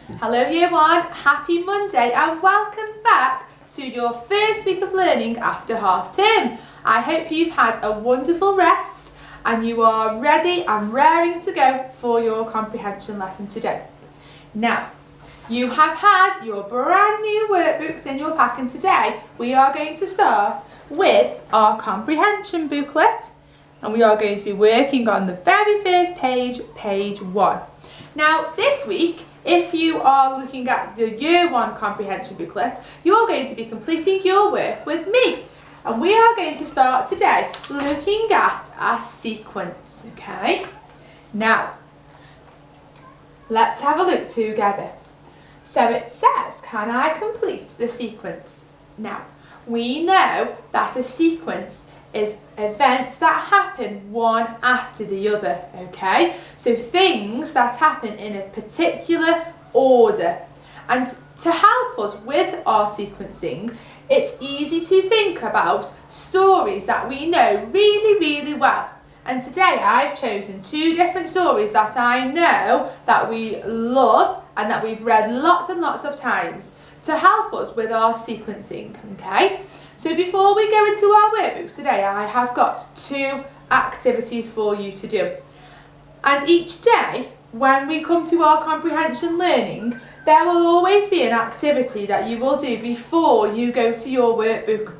Hello Year 1, happy Monday and welcome back to your first week of learning after half term. I hope you've had a wonderful rest and you are ready and raring to go for your comprehension lesson today. Now, you have had your brand new workbooks in your pack and today we are going to start with our comprehension booklet and we are going to be working on the very first page, page 1. Now this week, if you are looking at the Year 1 comprehension booklet, you're going to be completing your work with me. And we are going to start today looking at our sequence, okay? Now, let's have a look together. So it says, can I complete the sequence? Now, we know that a sequence is events that happen one after the other, okay? So things that happen in a particular order. And to help us with our sequencing, it's easy to think about stories that we know really, really well. And today I've chosen 2 different stories that I know that we love and that we've read lots and lots of times to help us with our sequencing, okay? So before we go into our workbooks today, I have got 2 activities for you to do. And each day, when we come to our comprehension learning, there will always be an activity that you will do before you go to your workbook.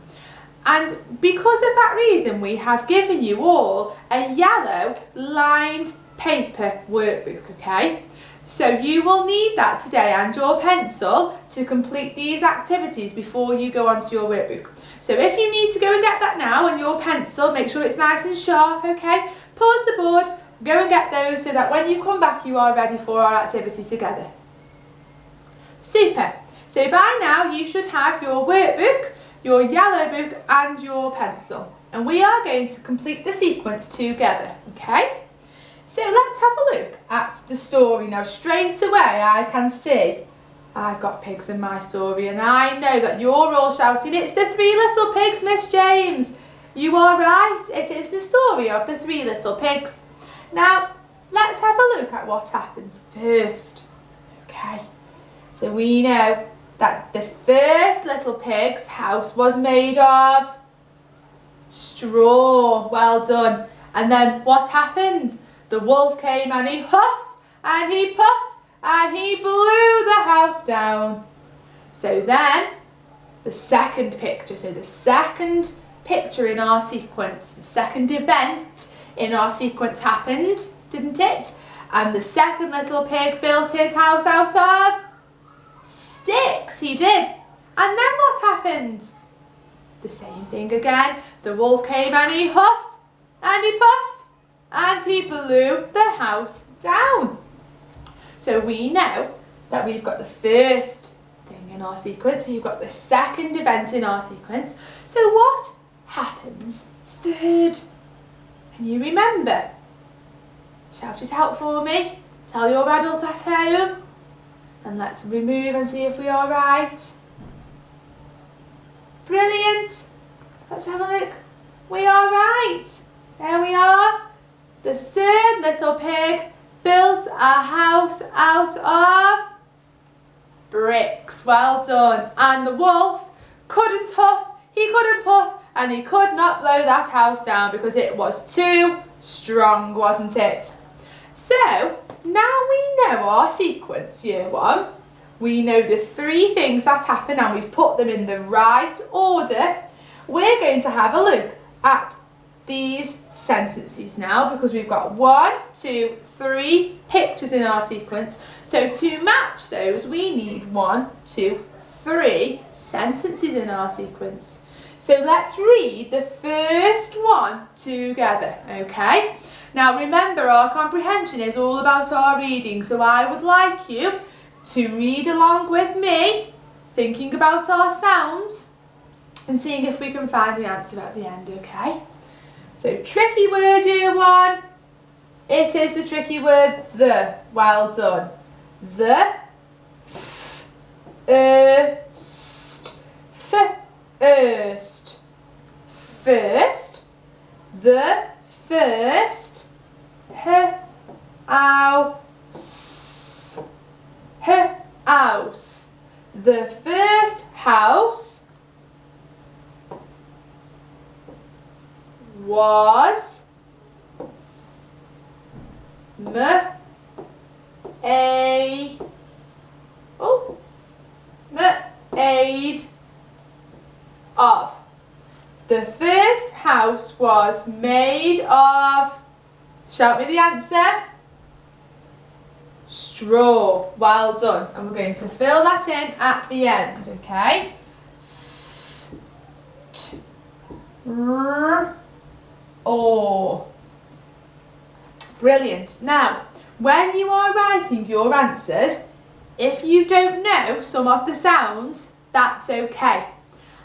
And because of that reason, we have given you all a yellow lined paper workbook, okay? So you will need that today and your pencil to complete these activities before you go onto your workbook. So if you need to go and get that now and your pencil, make sure it's nice and sharp, okay? Pause the board, go and get those so that when you come back you are ready for our activity together. Super. So by now you should have your workbook, your yellow book and your pencil. And we are going to complete the sequence together, okay? So let's have a look at the story. Now straight away I can see I've got pigs in my story and I know that you're all shouting, it's the 3 little pigs, Miss James. You are right, it is the story of the 3 little pigs. Now let's have a look at what happens first, okay? So we know that the first little pig's house was made of straw. Well done. And then what happened? The wolf came and he huffed and he puffed and he blew the house down. So then the second picture, so the second picture in our sequence, the second event in our sequence happened, didn't it? And the second little pig built his house out of sticks, he did. And then what happened? The same thing again. The wolf came and he huffed and he puffed and he blew the house down. So we know that we've got the first thing in our sequence, we've got the second event in our sequence. So what happens third? Can you remember? Shout it out for me. Tell your adult at home. And let's remove and see if we are right. Brilliant. Let's have a look. We are right. There we are. The third little pig built a house out of bricks. Well done. And the wolf couldn't huff, he couldn't puff, and he could not blow that house down because it was too strong, wasn't it? So, now we know our sequence, Year 1. We know the 3 things that happen and we've put them in the right order. We're going to have a look at these sentences now because we've got 1, 2, 3 pictures in our sequence. So to match those, we need 1, 2, 3 sentences in our sequence. So let's read the first one together, okay? Now remember, our comprehension is all about our reading, so I would like you to read along with me, thinking about our sounds and seeing if we can find the answer at the end, okay? So tricky word, Year 1. It is the tricky word the. Well done. The first. First. The first. House. house. The first house was made of. The first house was made of, shout me the answer, straw. Well done. And we're going to fill that in at the end, okay? Or. Brilliant. Now, when you are writing your answers, if you don't know some of the sounds, that's okay.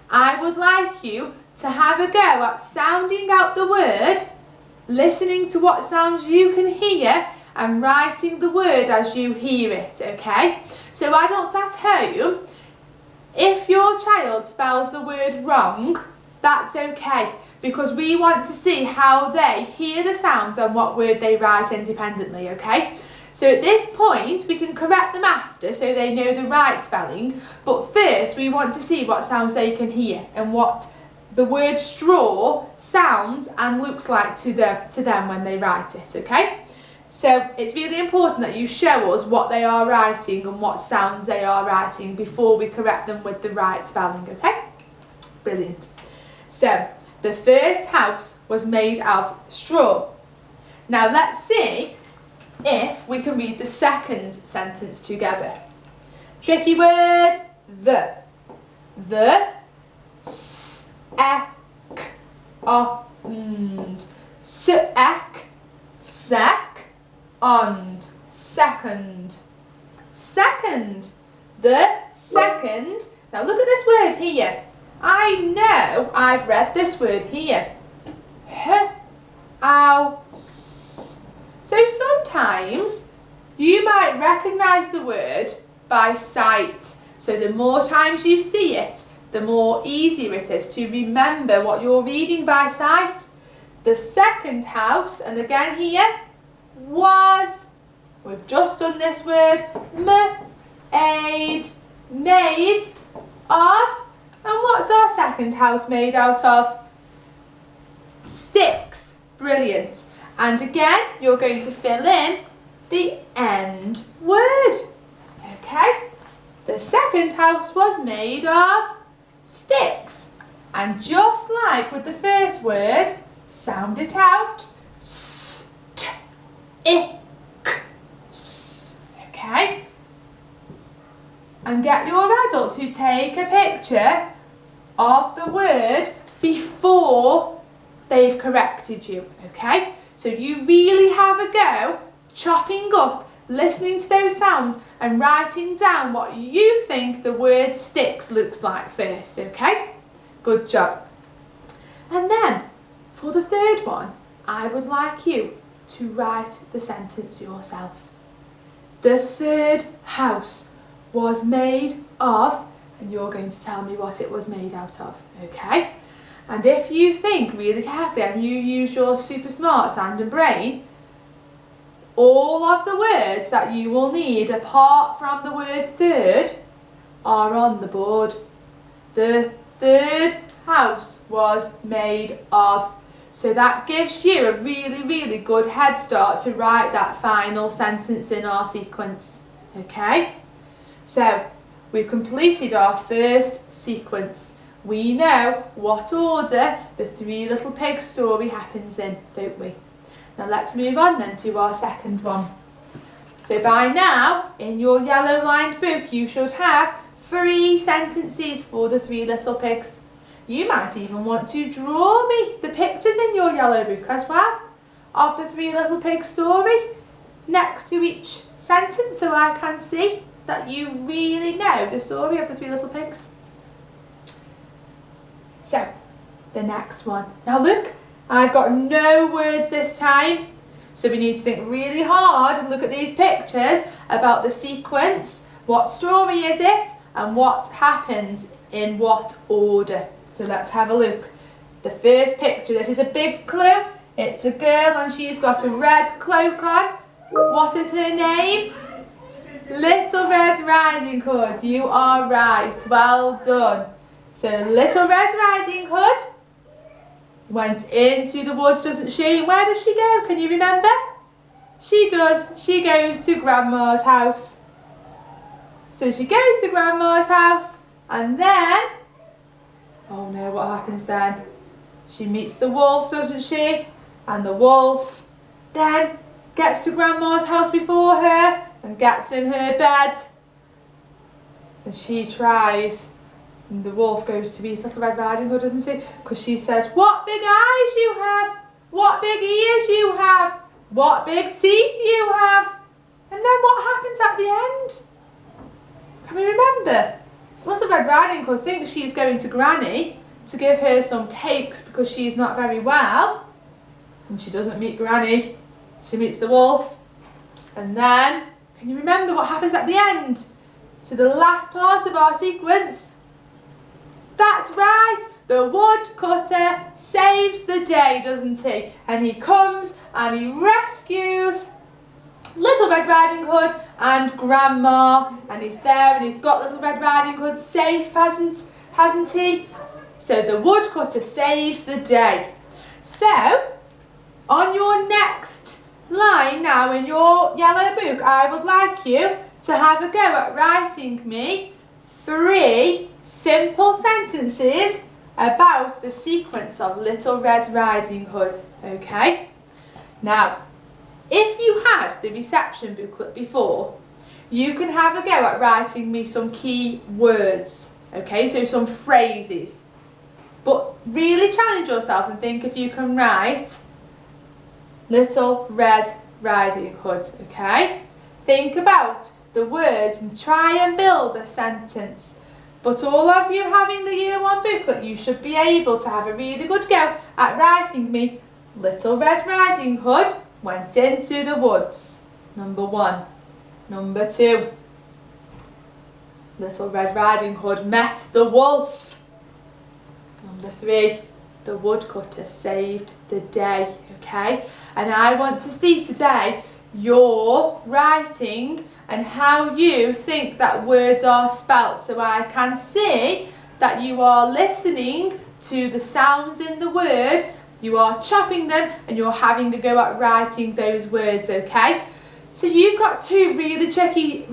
I would like you to have a go at sounding out the word, listening to what sounds you can hear, and writing the word as you hear it, okay? So adults at home, if your child spells the word wrong, that's okay, because we want to see how they hear the sound and what word they write independently, okay? So at this point, we can correct them after so they know the right spelling, but first we want to see what sounds they can hear and what the word straw sounds and looks like to them when they write it, okay? So it's really important that you show us what they are writing and what sounds they are writing before we correct them with the right spelling, okay? Brilliant. So the first house was made of straw. Now let's see if we can read the second sentence together. Tricky word, the. The, second. Second. The second. Now look at this word here. I know I've read this word here. House. So sometimes you might recognise the word by sight. So the more times you see it, the more easier it is to remember what you're reading by sight. The second house, and again here, was, we've just done this word, made of, and what's our second house made out of? Sticks. Brilliant. And again, you're going to fill in the end word. Okay? The second house was made of sticks. And just like with the first word, sound it out. Okay? And get your adult to take a picture of the word before they've corrected you. Okay? So you really have a go chopping up, listening to those sounds and writing down what you think the word sticks looks like first, okay? Good job. And then, for the third one, I would like you to write the sentence yourself. The third house was made of, and you're going to tell me what it was made out of, okay? And if you think really carefully and you use your super smart sound and brain, all of the words that you will need apart from the word third are on the board. The third house was made of. So that gives you a really, really good head start to write that final sentence in our sequence. Okay? So we've completed our first sequence. We know what order the Three Little Pigs story happens in, don't we? Now let's move on then to our second one. So by now, in your yellow lined book, you should have 3 sentences for the Three Little Pigs. You might even want to draw me the pictures in your yellow book as well of the Three Little Pigs story next to each sentence so I can see that you really know the story of the Three Little Pigs. So, the next one. Now look, I've got no words this time, so we need to think really hard and look at these pictures about the sequence, what story is it, and what happens in what order. So let's have a look. The first picture, this is a big clue. It's a girl and she's got a red cloak on. What is her name? Little Red Riding Hood, you are right, well done. So Little Red Riding Hood went into the woods, doesn't she? Where does she go? Can you remember? She does. She goes to Grandma's house. So she goes to Grandma's house and then, oh no, what happens then? She meets the wolf, doesn't she? And the wolf then gets to Grandma's house before her and gets in her bed. And she tries. And the wolf goes to meet Little Red Riding Hood, doesn't he? Because she says, what big eyes you have! What big ears you have! What big teeth you have! And then what happens at the end? Can we remember? So Little Red Riding Hood thinks she's going to Granny to give her some cakes because she's not very well. And she doesn't meet Granny. She meets the wolf. And then, can you remember what happens at the end? To the last part of our sequence. That's right, the woodcutter saves the day, doesn't he? And he comes and he rescues Little Red Riding Hood and Grandma, and he's there and he's got Little Red Riding Hood safe, hasn't he? So the woodcutter saves the day. So, on your next line now in your yellow book, I would like you to have a go at writing me 3 simple sentences about the sequence of Little Red Riding Hood, okay? Now, if you had the reception booklet before, you can have a go at writing me some key words, okay? So some phrases. But really challenge yourself and think if you can write Little Red Riding Hood, okay? Think about the words and try and build a sentence. But all of you having the Year 1 booklet, you should be able to have a really good go at writing me Little Red Riding Hood went into the woods. Number 1. Number 2. Little Red Riding Hood met the wolf. Number 3. The woodcutter saved the day, okay? And I want to see today your writing and how you think that words are spelt, so I can see that you are listening to the sounds in the word, you are chopping them and you're having a go at writing those words, okay? So you've got 2 really tricky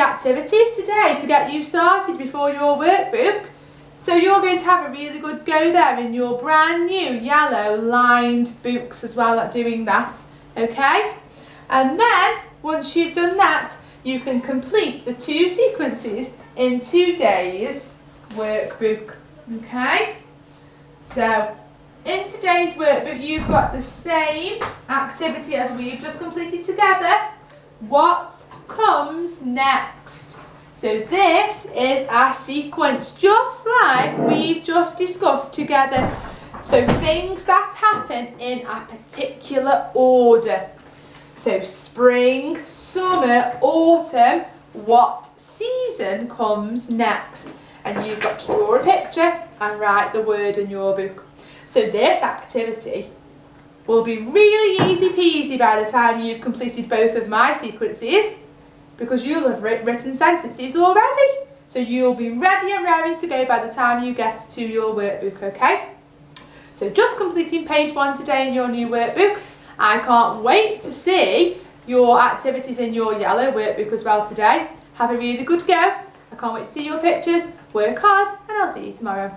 activities today to get you started before your workbook. So you're going to have a really good go there in your brand new yellow lined books as well at doing that, okay? And then once you've done that, you can complete the 2 sequences in today's workbook, okay? So, in today's workbook, you've got the same activity as we've just completed together. What comes next? So this is our sequence, just like we've just discussed together. So things that happen in a particular order. So spring, summer, autumn, what season comes next? And you've got to draw a picture and write the word in your book. So this activity will be really easy peasy by the time you've completed both of my sequences, because you'll have written sentences already. So you'll be ready and raring to go by the time you get to your workbook, okay? So just completing page 1 today in your new workbook. I can't wait to see your activities in your yellow workbook as well today. Have a really good go. I can't wait to see your pictures. Work hard and I'll see you tomorrow.